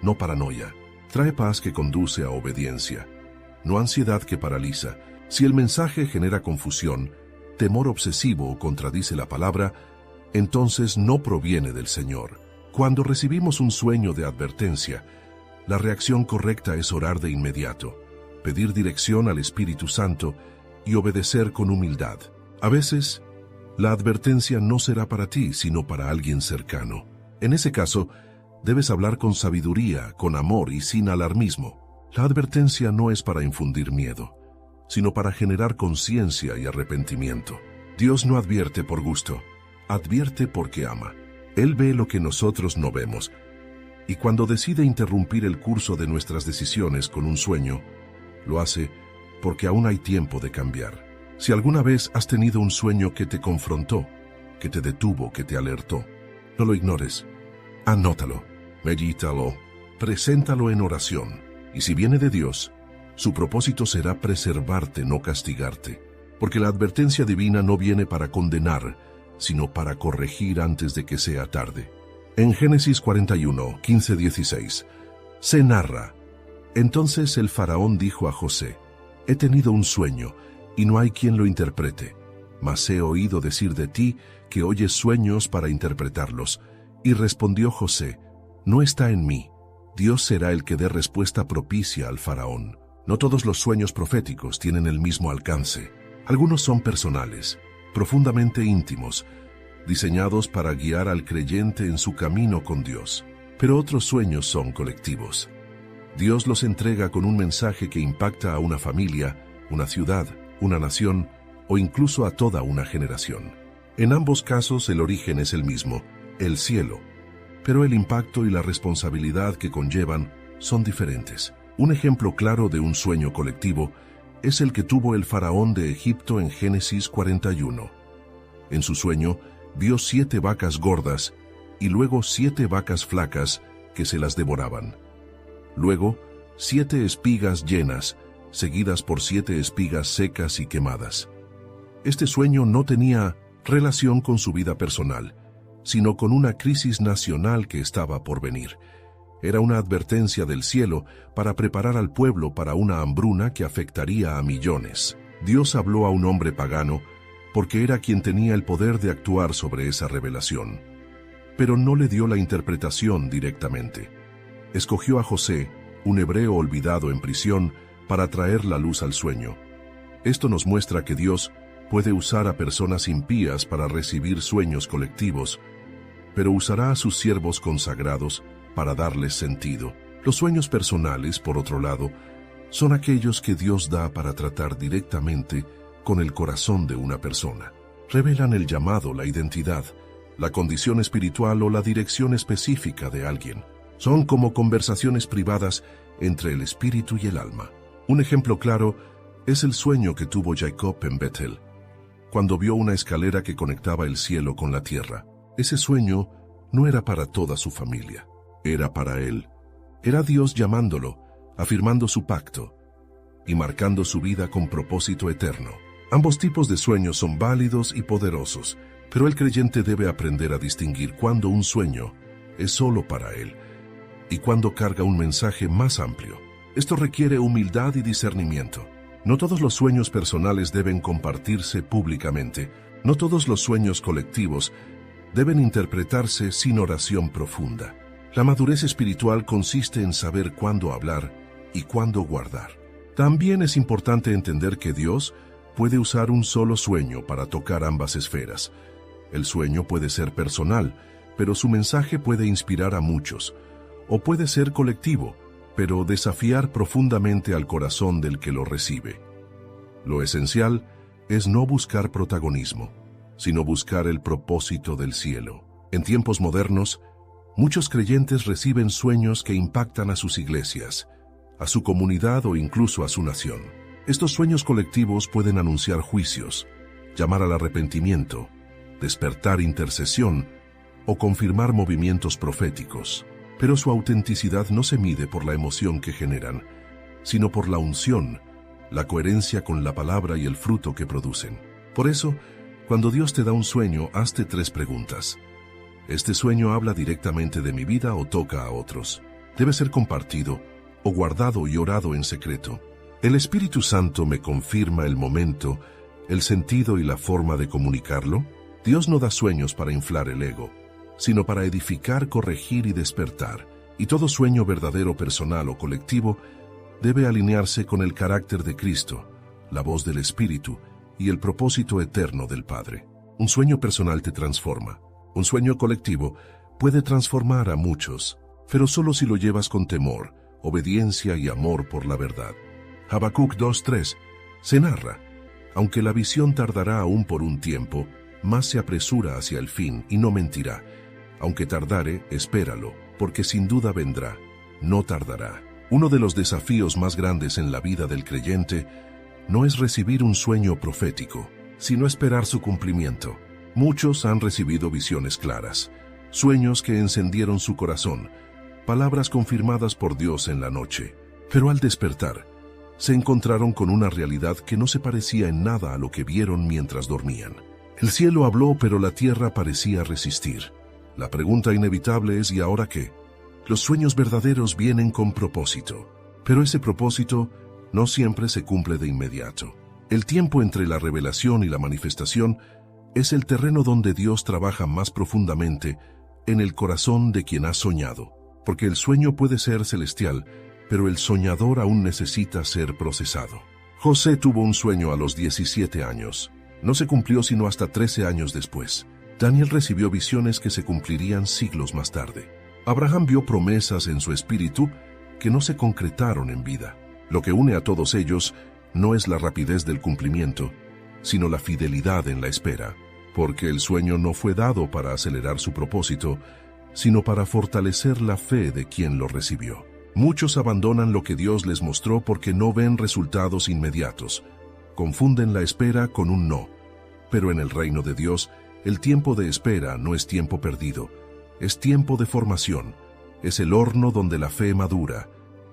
no paranoia. Trae paz que conduce a obediencia, no ansiedad que paraliza. Si el mensaje genera confusión, temor obsesivo o contradice la palabra, entonces no proviene del Señor. Cuando recibimos un sueño de advertencia, la reacción correcta es orar de inmediato, pedir dirección al Espíritu Santo y obedecer con humildad. A veces, la advertencia no será para ti, sino para alguien cercano. En ese caso, debes hablar con sabiduría, con amor y sin alarmismo. La advertencia no es para infundir miedo, sino para generar conciencia y arrepentimiento. Dios no advierte por gusto, advierte porque ama. Él ve lo que nosotros no vemos, y cuando decide interrumpir el curso de nuestras decisiones con un sueño, lo hace porque aún hay tiempo de cambiar. Si alguna vez has tenido un sueño que te confrontó, que te detuvo, que te alertó, no lo ignores. Anótalo, medítalo, preséntalo en oración, y si viene de Dios, su propósito será preservarte, no castigarte, porque la advertencia divina no viene para condenar, sino para corregir antes de que sea tarde. En Génesis 41, 15-16, se narra: entonces el faraón dijo a José: he tenido un sueño, y no hay quien lo interprete, mas he oído decir de ti que oyes sueños para interpretarlos. Y respondió José: no está en mí, Dios será el que dé respuesta propicia al faraón. No todos los sueños proféticos tienen el mismo alcance. Algunos son personales, profundamente íntimos, diseñados para guiar al creyente en su camino con Dios. Pero otros sueños son colectivos. Dios los entrega con un mensaje que impacta a una familia, una ciudad, una nación o incluso a toda una generación. En ambos casos el origen es el mismo, el cielo, pero el impacto y la responsabilidad que conllevan son diferentes. Un ejemplo claro de un sueño colectivo es el que tuvo el faraón de Egipto en Génesis 41. En su sueño, vio 7 vacas gordas y luego 7 vacas flacas que se las devoraban. Luego, 7 espigas llenas, seguidas por 7 espigas secas y quemadas. Este sueño no tenía relación con su vida personal, sino con una crisis nacional que estaba por venir. Era una advertencia del cielo para preparar al pueblo para una hambruna que afectaría a millones. Dios habló a un hombre pagano porque era quien tenía el poder de actuar sobre esa revelación. Pero no le dio la interpretación directamente. Escogió a José, un hebreo olvidado en prisión, para traer la luz al sueño. Esto nos muestra que Dios puede usar a personas impías para recibir sueños colectivos, pero usará a sus siervos consagrados para darles sentido. Los sueños personales, por otro lado, son aquellos que Dios da para tratar directamente con el corazón de una persona. Revelan el llamado, la identidad, la condición espiritual o la dirección específica de alguien. Son como conversaciones privadas entre el espíritu y el alma. Un ejemplo claro es el sueño que tuvo Jacob en Betel, cuando vio una escalera que conectaba el cielo con la tierra. Ese sueño no era para toda su familia, era para él. Era Dios llamándolo, afirmando su pacto y marcando su vida con propósito eterno. Ambos tipos de sueños son válidos y poderosos, pero el creyente debe aprender a distinguir cuándo un sueño es solo para él y cuándo carga un mensaje más amplio. Esto requiere humildad y discernimiento. No todos los sueños personales deben compartirse públicamente. No todos los sueños colectivos deben interpretarse sin oración profunda. La madurez espiritual consiste en saber cuándo hablar y cuándo guardar. También es importante entender que Dios puede usar un solo sueño para tocar ambas esferas. El sueño puede ser personal, pero su mensaje puede inspirar a muchos, o puede ser colectivo, pero desafiar profundamente al corazón del que lo recibe. Lo esencial es no buscar protagonismo, sino buscar el propósito del cielo. En tiempos modernos, muchos creyentes reciben sueños que impactan a sus iglesias, a su comunidad o incluso a su nación. Estos sueños colectivos pueden anunciar juicios, llamar al arrepentimiento, despertar intercesión o confirmar movimientos proféticos. Pero su autenticidad no se mide por la emoción que generan, sino por la unción, la coherencia con la palabra y el fruto que producen. Por eso, cuando Dios te da un sueño, hazte 3 preguntas. ¿Este sueño habla directamente de mi vida o toca a otros? ¿Debe ser compartido o guardado y orado en secreto? ¿El Espíritu Santo me confirma el momento, el sentido y la forma de comunicarlo? Dios no da sueños para inflar el ego, sino para edificar, corregir y despertar. Y todo sueño verdadero, personal o colectivo debe alinearse con el carácter de Cristo, la voz del Espíritu y el propósito eterno del Padre. Un sueño personal te transforma. Un sueño colectivo puede transformar a muchos, pero solo si lo llevas con temor, obediencia y amor por la verdad. Habacuc 2:3 Se narra, aunque la visión tardará aún por un tiempo, más se apresura hacia el fin y no mentirá. Aunque tardare, espéralo, porque sin duda vendrá, no tardará. Uno de los desafíos más grandes en la vida del creyente no es recibir un sueño profético, sino esperar su cumplimiento. Muchos han recibido visiones claras, sueños que encendieron su corazón, palabras confirmadas por Dios en la noche, pero al despertar, se encontraron con una realidad que no se parecía en nada a lo que vieron mientras dormían. El cielo habló, pero la tierra parecía resistir. La pregunta inevitable es: ¿y ahora qué? Los sueños verdaderos vienen con propósito, pero ese propósito no siempre se cumple de inmediato. El tiempo entre la revelación y la manifestación es el terreno donde Dios trabaja más profundamente en el corazón de quien ha soñado, porque el sueño puede ser celestial, pero el soñador aún necesita ser procesado. José tuvo un sueño a los 17 años. No se cumplió sino hasta 13 años después. Daniel recibió visiones que se cumplirían siglos más tarde. Abraham vio promesas en su espíritu que no se concretaron en vida. Lo que une a todos ellos no es la rapidez del cumplimiento, sino la fidelidad en la espera, porque el sueño no fue dado para acelerar su propósito, sino para fortalecer la fe de quien lo recibió. Muchos abandonan lo que Dios les mostró porque no ven resultados inmediatos. Confunden la espera con un no. Pero en el reino de Dios, el tiempo de espera no es tiempo perdido, es tiempo de formación, es el horno donde la fe madura,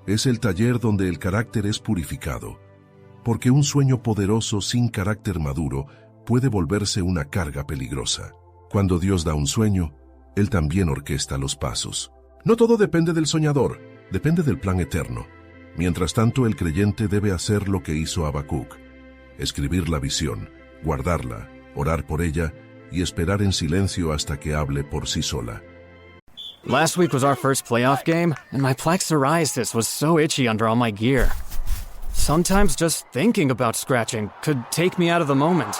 es el taller donde el carácter es purificado. Porque un sueño poderoso sin carácter maduro puede volverse una carga peligrosa. Cuando Dios da un sueño, Él también orquesta los pasos. No todo depende del soñador, depende del plan eterno. Mientras tanto, el creyente debe hacer lo que hizo Habacuc: escribir la visión, guardarla, orar por ella y esperar en silencio hasta que hable por sí sola. Last week was our first playoff game, and my plaque psoriasis was so itchy under all my gear. Sometimes just thinking about scratching could take me out of the moment.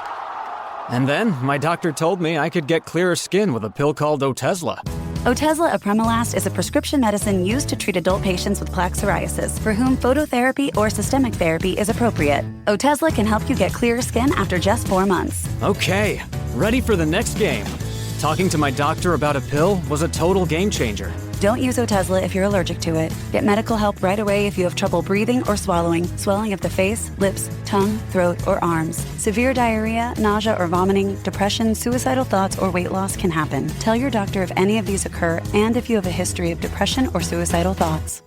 And then my doctor told me I could get clearer skin with a pill called Otezla. Otezla Apremilast is a prescription medicine used to treat adult patients with plaque psoriasis for whom phototherapy or systemic therapy is appropriate. Otezla can help you get clearer skin after just 4 months. Okay, ready for the next game. Talking to my doctor about a pill was a total game changer. Don't use Otezla if you're allergic to it. Get medical help right away if you have trouble breathing or swallowing, swelling of the face, lips, tongue, throat, or arms. Severe diarrhea, nausea or vomiting, depression, suicidal thoughts, or weight loss can happen. Tell your doctor if any of these occur and if you have a history of depression or suicidal thoughts.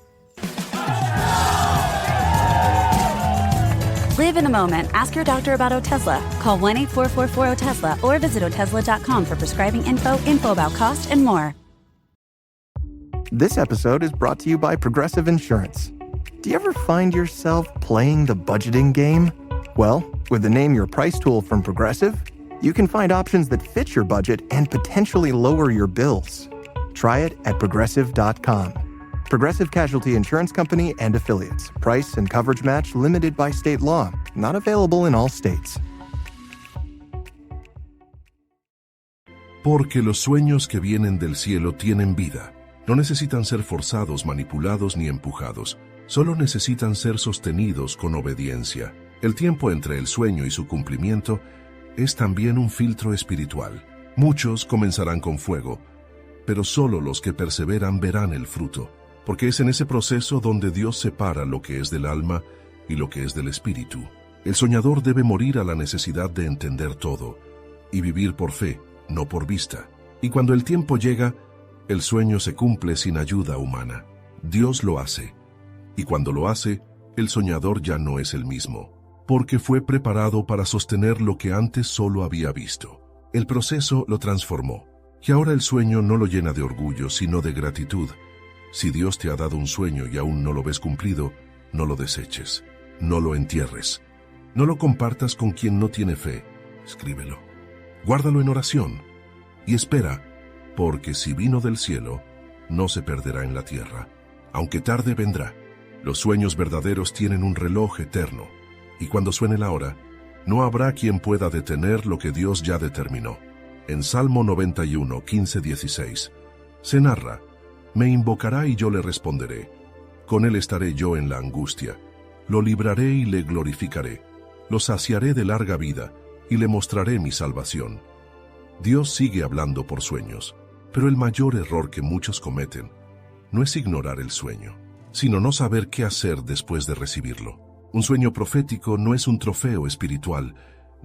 Live in the moment. Ask your doctor about Otezla. Call 1-844-4-OTEZLA or visit Otezla.com for prescribing info about cost, and more. This episode is brought to you by Progressive Insurance. Do you ever find yourself playing the budgeting game? Well, with the Name Your Price tool from Progressive, you can find options that fit your budget and potentially lower your bills. Try it at Progressive.com. Progressive Casualty Insurance Company and Affiliates. Price and coverage match limited by state law. Not available in all states. Porque los sueños que vienen del cielo tienen vida. No necesitan ser forzados, manipulados ni empujados. Solo necesitan ser sostenidos con obediencia. El tiempo entre el sueño y su cumplimiento es también un filtro espiritual. Muchos comenzarán con fuego, pero solo los que perseveran verán el fruto, porque es en ese proceso donde Dios separa lo que es del alma y lo que es del espíritu. El soñador debe morir a la necesidad de entender todo y vivir por fe, no por vista. Y cuando el tiempo llega, el sueño se cumple sin ayuda humana. Dios lo hace. Y cuando lo hace, el soñador ya no es el mismo, porque fue preparado para sostener lo que antes solo había visto. El proceso lo transformó, y ahora el sueño no lo llena de orgullo, sino de gratitud. Si Dios te ha dado un sueño y aún no lo ves cumplido, no lo deseches, no lo entierres, no lo compartas con quien no tiene fe. Escríbelo, guárdalo en oración y espera, porque si vino del cielo, no se perderá en la tierra. Aunque tarde, vendrá. Los sueños verdaderos tienen un reloj eterno, y cuando suene la hora, no habrá quien pueda detener lo que Dios ya determinó. En Salmo 91, 15-16, se narra: me invocará y yo le responderé. Con él estaré yo en la angustia. Lo libraré y le glorificaré. lo saciaré de larga vida y le mostraré mi salvación. Dios sigue hablando por sueños, pero el mayor error que muchos cometen no es ignorar el sueño, sino no saber qué hacer después de recibirlo. Un sueño profético no es un trofeo espiritual,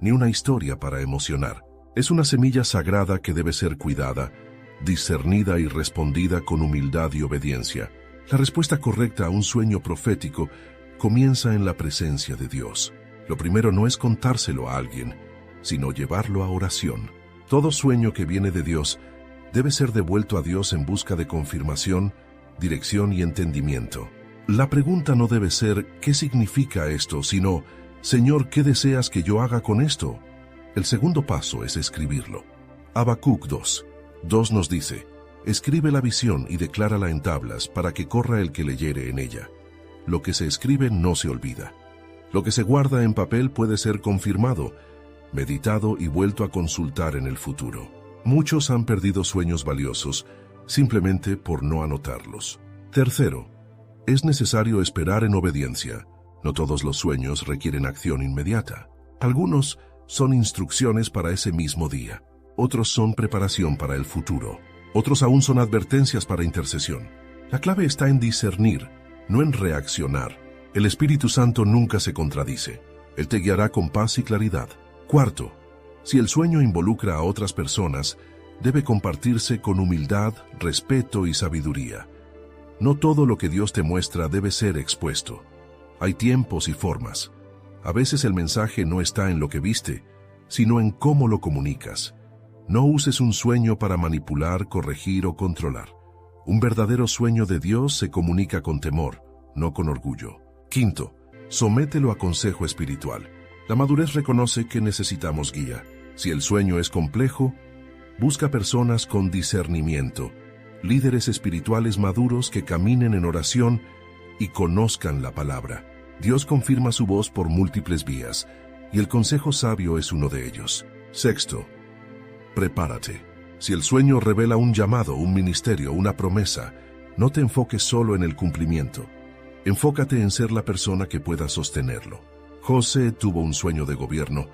ni una historia para emocionar. Es una semilla sagrada que debe ser cuidada, discernida y respondida con humildad y obediencia. La respuesta correcta a un sueño profético comienza en la presencia de Dios. Lo primero no es contárselo a alguien, sino llevarlo a oración. Todo sueño que viene de Dios debe ser devuelto a Dios en busca de confirmación, dirección y entendimiento. La pregunta no debe ser ¿qué significa esto?, sino Señor, ¿qué deseas que yo haga con esto? El segundo paso es escribirlo. Habacuc 2:2 nos dice, escribe la visión y declárala en tablas para que corra el que leyere en ella. Lo que se escribe no se olvida. Lo que se guarda en papel puede ser confirmado, meditado y vuelto a consultar en el futuro. Muchos han perdido sueños valiosos simplemente por no anotarlos. Tercero, es necesario esperar en obediencia. No todos los sueños requieren acción inmediata. Algunos son instrucciones para ese mismo día. Otros son preparación para el futuro. Otros aún son advertencias para intercesión. La clave está en discernir, no en reaccionar. El Espíritu Santo nunca se contradice. Él te guiará con paz y claridad. Cuarto, si el sueño involucra a otras personas, debe compartirse con humildad, respeto y sabiduría. No todo lo que Dios te muestra debe ser expuesto. Hay tiempos y formas. A veces el mensaje no está en lo que viste, sino en cómo lo comunicas. No uses un sueño para manipular, corregir o controlar. Un verdadero sueño de Dios se comunica con temor, no con orgullo. Quinto, somételo a consejo espiritual. La madurez reconoce que necesitamos guía. Si el sueño es complejo, busca personas con discernimiento, líderes espirituales maduros que caminen en oración y conozcan la palabra. Dios confirma su voz por múltiples vías, y el consejo sabio es uno de ellos. Sexto, prepárate. Si el sueño revela un llamado, un ministerio, una promesa, no te enfoques solo en el cumplimiento. Enfócate en ser la persona que pueda sostenerlo. José tuvo un sueño de gobierno,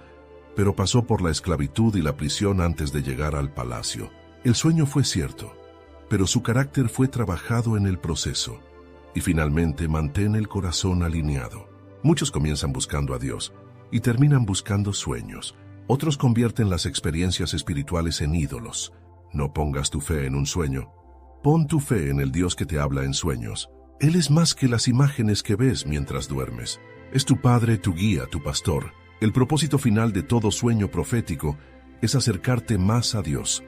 pero pasó por la esclavitud y la prisión antes de llegar al palacio. El sueño fue cierto, pero su carácter fue trabajado en el proceso. Y finalmente mantén el corazón alineado. Muchos comienzan buscando a Dios y terminan buscando sueños. Otros convierten las experiencias espirituales en ídolos. No pongas tu fe en un sueño. Pon tu fe en el Dios que te habla en sueños. Él es más que las imágenes que ves mientras duermes. Es tu Padre, tu guía, tu pastor. El propósito final de todo sueño profético es acercarte más a Dios,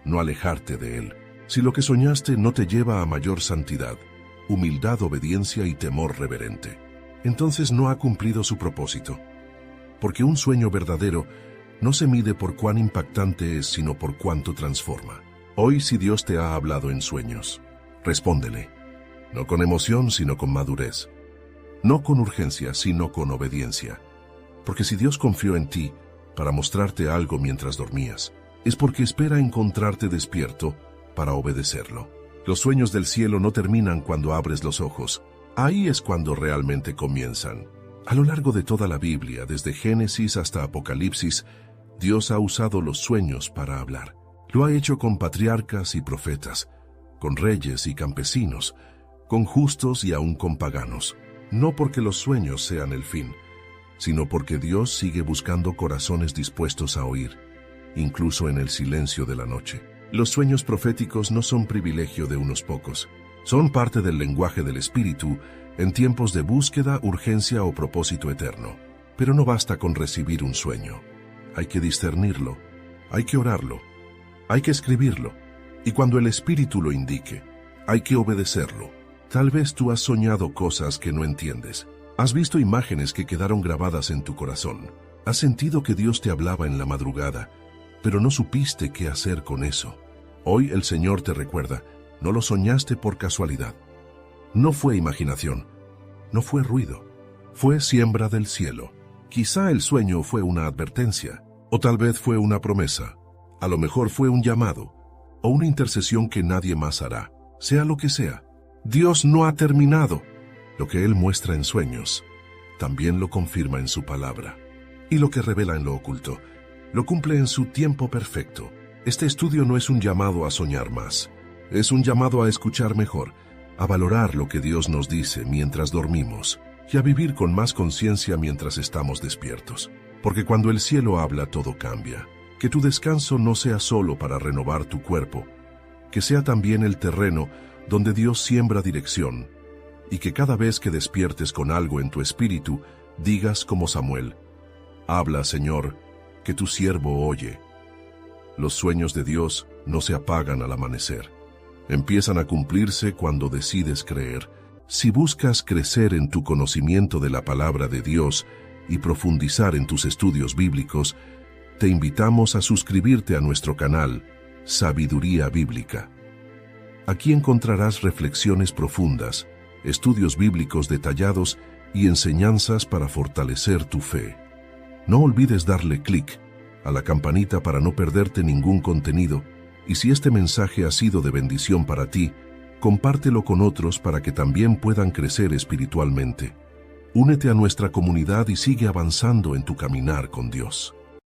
no alejarte de Él. Si lo que soñaste no te lleva a mayor santidad, humildad, obediencia y temor reverente, entonces no ha cumplido su propósito. Porque un sueño verdadero no se mide por cuán impactante es, sino por cuánto transforma. Hoy, si Dios te ha hablado en sueños, respóndele. No con emoción, sino con madurez. No con urgencia, sino con obediencia. Porque si Dios confió en ti para mostrarte algo mientras dormías, es porque espera encontrarte despierto para obedecerlo. Los sueños del cielo no terminan cuando abres los ojos. Ahí es cuando realmente comienzan. A lo largo de toda la Biblia, desde Génesis hasta Apocalipsis, Dios ha usado los sueños para hablar. Lo ha hecho con patriarcas y profetas, con reyes y campesinos, con justos y aún con paganos. No porque los sueños sean el fin, sino porque Dios sigue buscando corazones dispuestos a oír, incluso en el silencio de la noche. Los sueños proféticos no son privilegio de unos pocos. Son parte del lenguaje del Espíritu en tiempos de búsqueda, urgencia o propósito eterno. Pero no basta con recibir un sueño. Hay que discernirlo, hay que orarlo, hay que escribirlo, y cuando el Espíritu lo indique, hay que obedecerlo. Tal vez tú has soñado cosas que no entiendes. Has visto imágenes que quedaron grabadas en tu corazón. Has sentido que Dios te hablaba en la madrugada, pero no supiste qué hacer con eso. Hoy el Señor te recuerda, no lo soñaste por casualidad. No fue imaginación, no fue ruido, fue siembra del cielo. Quizá el sueño fue una advertencia, o tal vez fue una promesa. A lo mejor fue un llamado, o una intercesión que nadie más hará. Sea lo que sea, Dios no ha terminado. Lo que Él muestra en sueños, también lo confirma en su palabra. y lo que revela en lo oculto. Lo cumple en su tiempo perfecto. Este estudio no es un llamado a soñar más. Es un llamado a escuchar mejor, a valorar lo que Dios nos dice mientras dormimos y a vivir con más conciencia mientras estamos despiertos. Porque cuando el cielo habla, todo cambia. Que tu descanso no sea solo para renovar tu cuerpo, que sea también el terreno donde Dios siembra dirección, y que cada vez que despiertes con algo en tu espíritu, digas como Samuel: habla, Señor, que tu siervo oye. Los sueños de Dios no se apagan al amanecer. Empiezan a cumplirse cuando decides creer. Si buscas crecer en tu conocimiento de la palabra de Dios y profundizar en tus estudios bíblicos, te invitamos a suscribirte a nuestro canal Sabiduría Bíblica. Aquí encontrarás reflexiones profundas, estudios bíblicos detallados y enseñanzas para fortalecer tu fe. No olvides darle clic a la campanita para no perderte ningún contenido, y si este mensaje ha sido de bendición para ti, compártelo con otros para que también puedan crecer espiritualmente. Únete a nuestra comunidad y sigue avanzando en tu caminar con Dios.